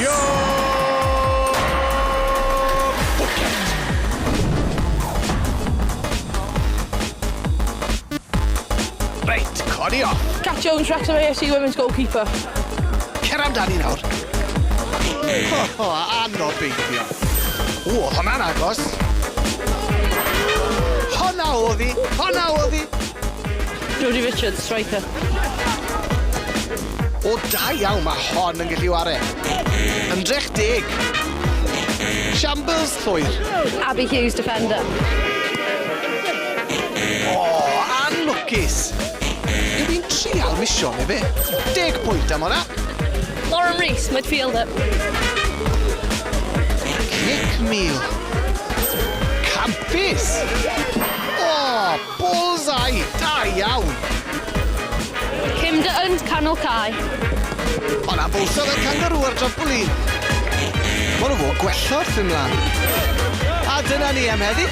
Yo! Reit, codi off. Cat Jones, Wrexham AFC women's goalkeeper. Cer amdani nawr. Anodd beidio. O, oedd hwnna'n agos. Honna oedd hi. Jodie Richards, striker. O, da iawn mae hon yn gallu ware. Ymdrech deg. Shambles llwyr. Abby Hughes, defender. O, anlwcus. Yw fi'n trial misio neu be? 10 pwynt am hwnna. Lauren Rees, midfielder. Cic mil. Campus. O, bullseye. Da iawn. Kim Dutton, canol Cai. O'na bwlsodd y kangaroo ar trampolin. Wel o fo gwello'r ffyn mlaen. A dyna ni am heddi.